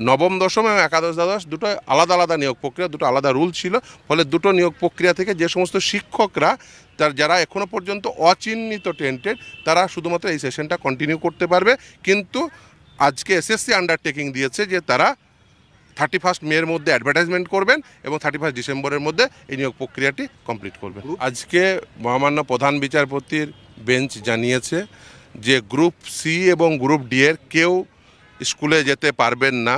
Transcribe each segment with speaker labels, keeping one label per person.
Speaker 1: নবম দশম এবং একাদশ দ্বাদশ দুটো আলাদা আলাদা নিয়োগ প্রক্রিয়া, দুটো আলাদা রুল ছিল। ফলে দুটো নিয়োগ প্রক্রিয়া থেকে যে সমস্ত শিক্ষকরা যারা এখনও পর্যন্ত অচিহ্নিত টেন্টেড, তারা শুধুমাত্র এই সেশনটা কন্টিনিউ করতে পারবে। কিন্তু আজকে এসএসসি আন্ডারটেকিং দিয়েছে যে তারা 31 মের মধ্যে অ্যাডভার্টাইজমেন্ট করবেন এবং 31 ডিসেম্বরের মধ্যে এই নিয়োগ প্রক্রিয়াটি কমপ্লিট করবেন। আজকে মহামান্য প্রধান বিচারপতির বেঞ্চ জানিয়েছে যে গ্রুপ সি এবং গ্রুপ ডি এর কেউ স্কুলে যেতে পারবেন না,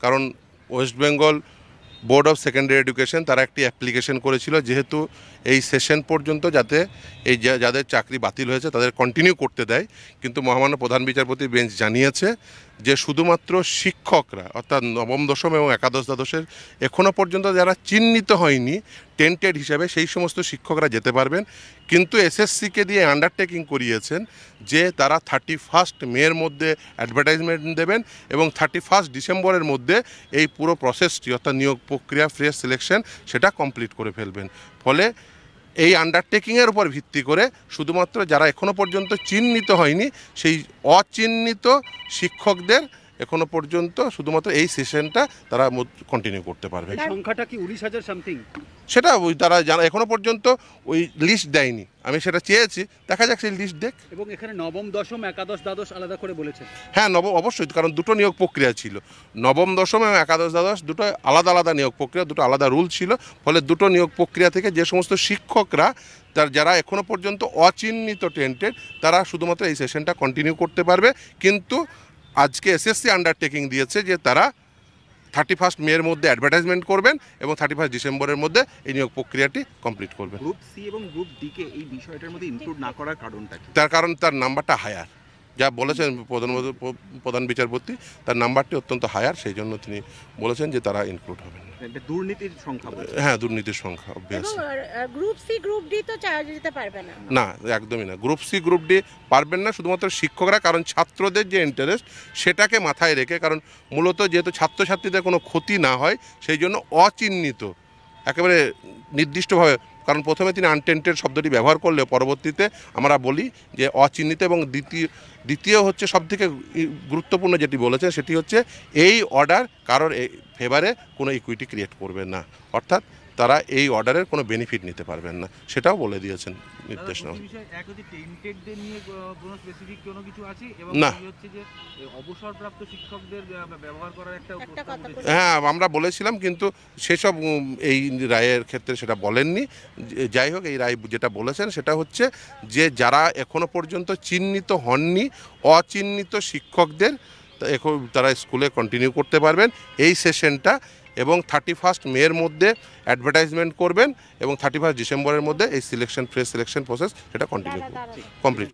Speaker 1: কারণ West Bengal board of secondary education তারা একটি অ্যাপ্লিকেশন করেছিল যেহেতু এই সেশন পর্যন্ত যাতে এই যাদের চাকরি বাতিল হয়েছে তাদের কন্টিনিউ করতে দেয়। কিন্তু মহামান্য প্রধান বিচারপতি বেঞ্চ জানিয়েছে যে শুধুমাত্র শিক্ষকরা অর্থাৎ নবম দশম এবং একাদশ দ্বাদশের এখনও পর্যন্ত যারা চিহ্নিত হয়নি টেন্টেড হিসাবে সেই সমস্ত শিক্ষকরা যেতে পারবেন। কিন্তু এসএসসিকে দিয়ে আন্ডারটেকিং করিয়েছেন যে তারা 31 মের মধ্যে অ্যাডভার্টাইজমেন্ট দেবেন এবং 31 ডিসেম্বরের মধ্যে এই পুরো প্রসেসটি অর্থাৎ নিয়োগ প্রক্রিয়া ফ্রেশ সিলেকশন সেটা কমপ্লিট করে ফেলবেন। ফলে এই আন্ডারটেকিংয়ের উপর ভিত্তি করে শুধুমাত্র যারা এখনও পর্যন্ত চিহ্নিত হয়নি সেই অচিহ্নিত শিক্ষকদের এখনও পর্যন্ত শুধুমাত্র এই সেশনটা তারা কন্টিনিউ করতে পারবে।
Speaker 2: সংখ্যাটা কি 19,000 সামথিং?
Speaker 1: সেটা তারা যারা এখনও পর্যন্ত ওই লিস্ট দেয়নি, আমি সেটা চেয়েছি, দেখা যাক সেই লিস্ট দেখ।
Speaker 2: এবং এখানে নবম দশম একাদশ দ্বাদশ আলাদা করে বলেছেন?
Speaker 1: হ্যাঁ, অবশ্যই, কারণ দুটো নিয়োগ প্রক্রিয়া ছিল। নবম দশম এবং একাদশ দ্বাদশ দুটো আলাদা আলাদা নিয়োগ প্রক্রিয়া, দুটো আলাদা রুল ছিল। ফলে দুটো নিয়োগ প্রক্রিয়া থেকে যে সমস্ত শিক্ষকরা যারা এখনও পর্যন্ত অচিহ্নিত টেন্টেড, তারা শুধুমাত্র এই সেশনটা কন্টিনিউ করতে পারবে। কিন্তু আজকে এসএসসি আন্ডারটেকিং দিয়েছে যে তারা 31 মের মধ্যে অ্যাডভার্টাইজমেন্ট করবেন এবং 31 ডিসেম্বরের মধ্যে এই নিয়োগ প্রক্রিয়াটি কমপ্লিট করবেন।
Speaker 3: গ্রুপ সি এবং গ্রুপ ডি কে এই বিষয়টার মধ্যে ইনক্লুড না করার কারণটা কি?
Speaker 1: তার কারণ তার নাম্বারটা হায়ার, যা বলেছেন প্রধান বিচারপতি, তার নাম্বারটি অত্যন্ত হায়ার, সেই জন্য তিনি বলেছেন যে তারা ইনক্লুড হবেন না।
Speaker 3: দুর্নীতির সংখ্যা?
Speaker 1: হ্যাঁ, দুর্নীতির সংখ্যা obviously.
Speaker 4: Group C group D তো যেতে পারবে না?
Speaker 1: না, একদমই না। গ্রুপ সি গ্রুপ ডি পারবেন না শুধুমাত্র শিক্ষকরা, কারণ ছাত্রদের যে ইন্টারেস্ট সেটাকে মাথায় রেখে, কারণ মূলত যেহেতু ছাত্রছাত্রীদের কোনো ক্ষতি না হয় সেই জন্য অচিহ্নিত একেবারে নির্দিষ্টভাবে, কারণ প্রথমে তিনি আনটেন্টেড শব্দটি ব্যবহার করলে পরবর্তীতে আমরা বলি যে অচিহ্নিত, এবং দ্বিতীয় হচ্ছে সবথেকে গুরুত্বপূর্ণ যেটি বলেছে সেটি হচ্ছে এই অর্ডার কারোর ফেভারে কোনো ইকুইটি ক্রিয়েট করবে না, অর্থাৎ তারা এই অর্ডারের কোনো বেনিফিট নিতে পারবেন না, সেটাও বলে দিয়েছেন নির্দেশনামা। না,
Speaker 3: অবসরপ্রাপ্ত শিক্ষকদের ব্যবহার করার একটা,
Speaker 1: হ্যাঁ আমরা বলেছিলাম, কিন্তু সেসব এই রায়ের ক্ষেত্রে সেটা বলেননি। যাই হোক, এই রায় যেটা বলেছেন সেটা হচ্ছে যে যারা এখনো পর্যন্ত চিহ্নিত হননি অচিহ্নিত শিক্ষকদের তারা স্কুলে কন্টিনিউ করতে পারবেন এই সেশনটা, এবং 31 মের মধ্যে অ্যাডভার্টাইজমেন্ট করবেন এবং 31 ডিসেম্বরের মধ্যে এই ফ্রেশ সিলেকশন প্রসেস সেটা কমপ্লিট